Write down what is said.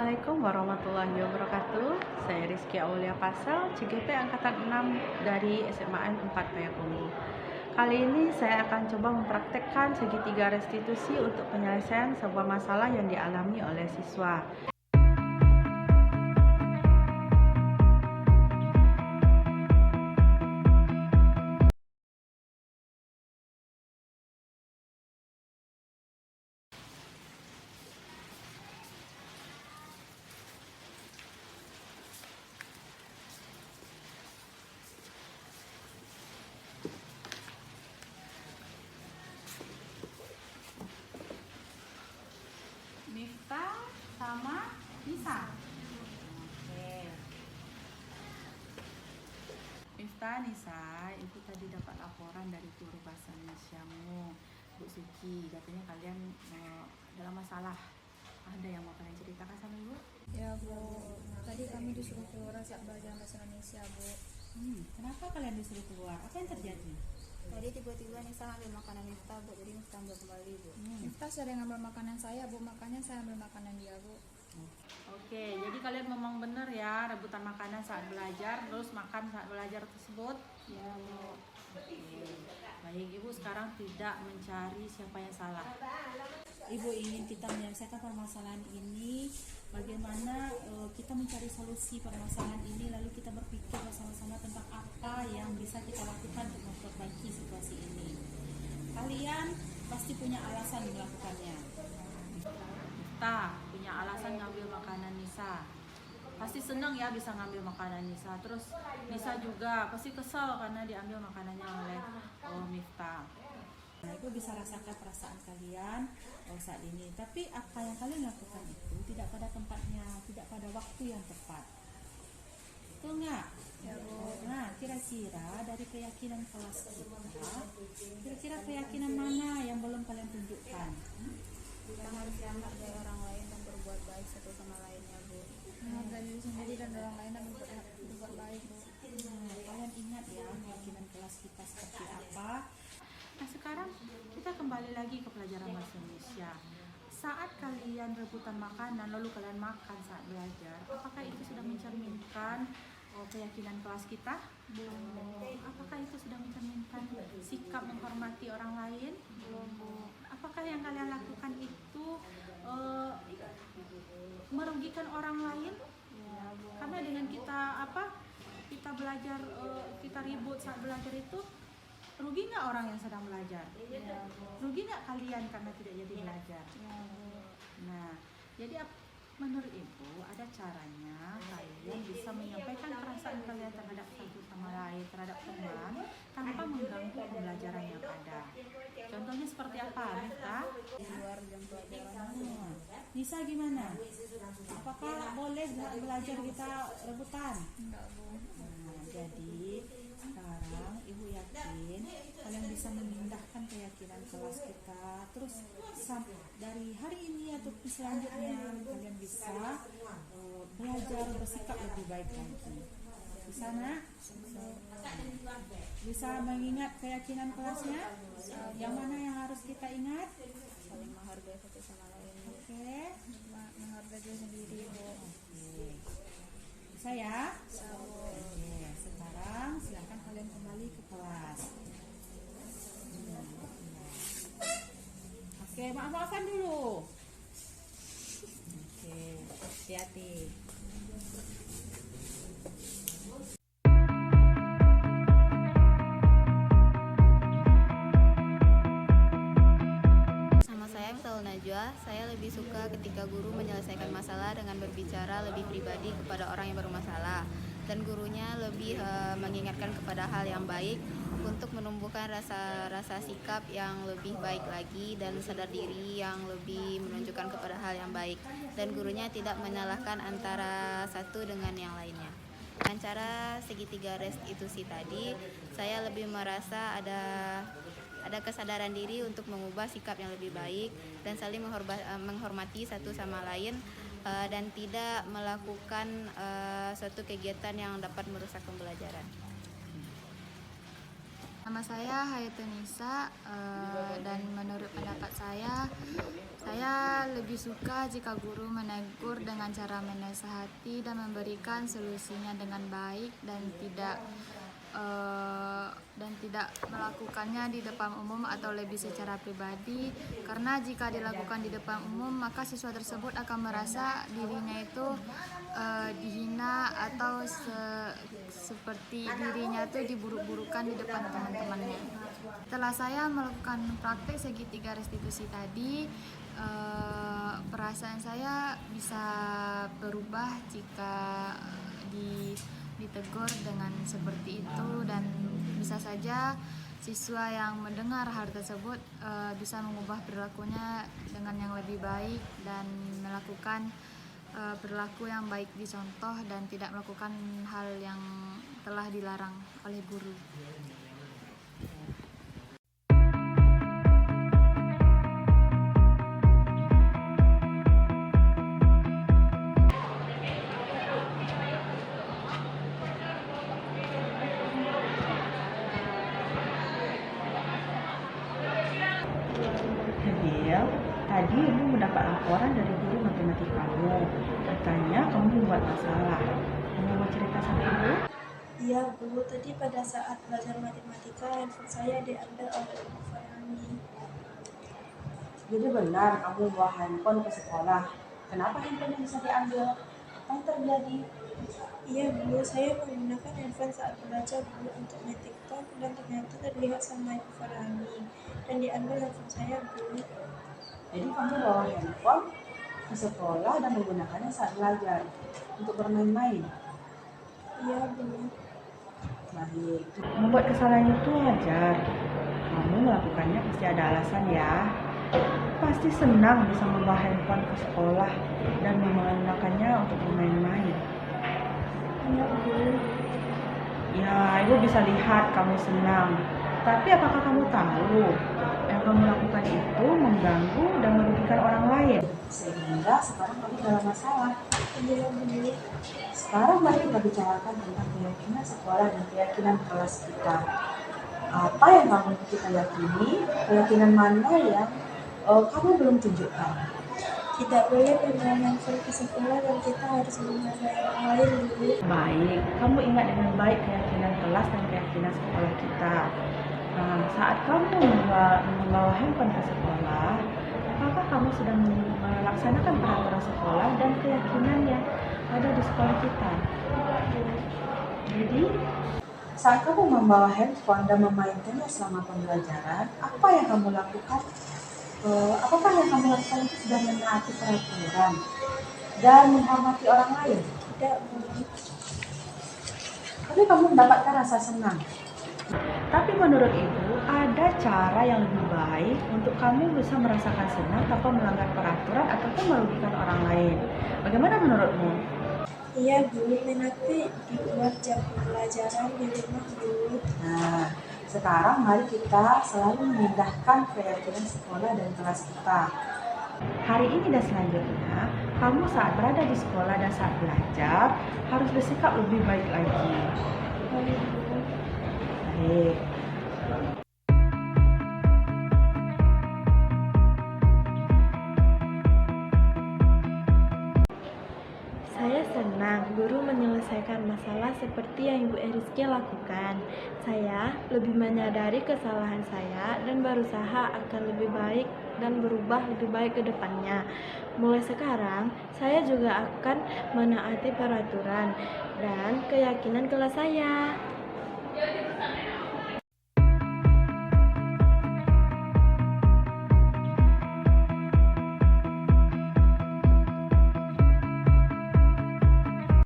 Assalamualaikum warahmatullahi wabarakatuh. Saya Rizky Aulia Pasal, CGP Angkatan 6 dari SMAN 4 Payakumbuh. Kali ini saya akan coba mempraktekkan segitiga restitusi untuk penyelesaian sebuah masalah yang dialami oleh siswa. Miftah sama Nisa. Oke. Miftah, Nisa, Ibu tadi dapat laporan dari guru bahasa Indonesiamu, Bu Suci. Katanya kalian dalam masalah. Ada yang mau kalian ceritakan sama Ibu? Ya Bu, tadi kami disuruh keluar saat belajar bahasa Indonesia Bu. Kenapa kalian disuruh keluar? Apa yang terjadi? Tadi tiba-tiba Nisa ambil makanan Miftah Bu, jadi Miftah ambil kembali Bu. Miftah sering ambil makanan saya Bu, makanya saya ambil makanan dia Bu. Oke, jadi kalian memang benar ya rebutan makanan saat belajar, terus makan saat belajar tersebut? Ya Bu. Oke. Baik, Ibu sekarang tidak mencari siapa yang salah. Ibu ingin kita menyelesaikan permasalahan ini, bagaimana kita mencari solusi permasalahan ini, lalu kita berpikir bersama-sama tentang apa yang bisa kita lakukan untuk memperbaiki situasi ini. Kalian pasti punya alasan melakukannya. Kita punya alasan ngambil makanan Nisa. Pasti senang ya bisa ngambil makanan Nisa. Terus Nisa juga pasti kesal karena diambil makanannya oleh Miftah. Nah, Ibu bisa rasakan perasaan kalian saat ini. Tapi apa yang kalian lakukan itu tidak pada tempatnya, tidak pada waktu yang tepat. Betul nggak? Ya Bu. Nah, kira-kira dari keyakinan kelas kita, kira-kira keyakinan mana yang belum kalian tunjukkan? Kita harus menghargai orang lain dan berbuat baik satu sama lainnya Bu. Menghargai diri sendiri dan orang lain dan berbuat baik Bu. Kalian ingat ya keyakinan kelas kita seperti apa? Nah, sekarang kita kembali lagi ke pelajaran bahasa Indonesia. Saat kalian rebutan makanan lalu kalian makan saat belajar, apakah itu sudah mencerminkan keyakinan kelas kita? Belum. Apakah itu sudah mencerminkan sikap menghormati orang lain? Belum. Apakah yang kalian lakukan itu merugikan orang lain? Ya Bu. Karena dengan kita belajar, kita ribut saat belajar itu, rugi nggak orang yang sedang belajar? Ya Bu. Rugi nggak kalian karena tidak jadi belajar? Ya Bu. Nah, jadi menurut Ibu ada caranya kalian bisa menyampaikan perasaan kalian terhadap satu sama lain, terhadap teman, tanpa mengganggu pembelajaran yang ada. Contohnya seperti apa, Miftah? Di luar jam pelajaran. Nisa gimana? Apakah boleh belajar kita rebutan? Enggak Bu. Nah, jadi sekarang Ibu yakin kalian bisa memindahkan keyakinan kelas kita. Terus dari hari ini atau selanjutnya kalian bisa belajar bersikap lebih baik lagi. Bisa nak? Bisa mengingat keyakinan kelasnya? Yang mana yang harus kita ingat? Saling menghargai satu sama lain. Oke. Menghargai diri sendiri Bu. Oke. Bisa ya? Oke, sekarang silakan kalian kembali ke kelas. Oke, maaf-maafan dulu. Oke, hati-hati. Nama saya Miftahul Najwa. Saya lebih suka ketika guru menyelesaikan masalah dengan berbicara lebih pribadi kepada orang yang bermasalah, dan gurunya lebih mengingatkan kepada hal yang baik untuk menumbuhkan rasa sikap yang lebih baik lagi dan sadar diri yang lebih menunjukkan kepada hal yang baik, dan gurunya tidak menyalahkan antara satu dengan yang lainnya. Dengan cara segitiga restitusi tadi, saya lebih merasa ada kesadaran diri untuk mengubah sikap yang lebih baik dan saling menghormati satu sama lain, dan tidak melakukan suatu kegiatan yang dapat merusak pembelajaran. Nama saya Hayatunisa, dan menurut pendapat saya lebih suka jika guru menegur dengan cara menasihati dan memberikan solusinya dengan baik dan tidak melakukannya di depan umum atau lebih secara pribadi, karena jika dilakukan di depan umum maka siswa tersebut akan merasa dirinya itu dihina atau seperti dirinya itu diburuk-burukan di depan teman-temannya. Setelah saya melakukan praktek segitiga restitusi tadi, perasaan saya bisa berubah jika ditegur dengan seperti itu, dan bisa saja siswa yang mendengar hal tersebut bisa mengubah perilakunya dengan yang lebih baik dan melakukan perilaku yang baik dicontoh dan tidak melakukan hal yang telah dilarang oleh guru. Nabil, tadi ibu mendapat laporan dari guru matematika kamu. Katanya kamu membuat masalah. Kamu mau cerita sama ibu? Iya Bu, tadi pada saat belajar matematika handphone saya diambil oleh Ibu Farhani. Jadi benar kamu bawa handphone ke sekolah. Kenapa handphone bisa diambil? Apa yang terjadi? Iya Bu, saya menggunakan handphone saat belajar Bu untuk main TikTok dan ternyata terlihat sama Ibu Farhani dan diambil handphone saya Bu. Jadi kamu bawa handphone ke sekolah dan menggunakannya saat belajar untuk bermain-main. Iya Bu. Baik, membuat kesalahan itu wajar. Kamu melakukannya pasti ada alasan ya. Pasti senang bisa membawa handphone ke sekolah dan menggunakannya untuk bermain-main. Iya Bu. Ya, ibu bisa lihat kamu senang. Tapi apakah kamu tahu yang kamu lakukan itu mengganggu dan merugikan orang lain? Sehingga sekarang kamu dalam masalah. Iya Bu. Sekarang mari kita bicarakan tentang keyakinan sekolah dan keyakinan kelas kita. Apa yang kita yakini, keyakinan mana yang kamu belum tunjukkan? Tidak boleh membawa handphone ke sekolah dan kita harus menghargai orang lain Bu. Baik, kamu ingat dengan baik keyakinan kelas dan keyakinan sekolah kita. Nah, saat kamu membawa handphone ke sekolah, apakah kamu sedang melaksanakan peraturan sekolah dan keyakinan yang ada di sekolah kita? Jadi, saat kamu membawa handphone dan memainkannya selama pembelajaran, apa yang kamu lakukan? Apakah yang kamu lakukan itu sudah menaati peraturan dan menghormati orang lain? Tidak Bu. Tapi kamu mendapatkan rasa senang. Tapi menurut ibu, ada cara yang lebih baik untuk kamu bisa merasakan senang tanpa melanggar peraturan ataupun merugikan orang lain. Bagaimana menurutmu? Iya Bu, menakti dibuat jam pembelajaran di rumah Bu. Nah, sekarang mari kita selalu memindahkan keyakinan sekolah dan kelas kita. Hari ini dan selanjutnya, kamu saat berada di sekolah dan saat belajar harus bersikap lebih baik lagi. Baik Bu. Baik. Saya senang guru menyelesaikan masalah seperti yang Ibu Eriski lakukan. Saya lebih menyadari kesalahan saya dan berusaha akan lebih baik dan berubah lebih baik ke depannya. Mulai sekarang, saya juga akan menaati peraturan dan keyakinan kelas saya.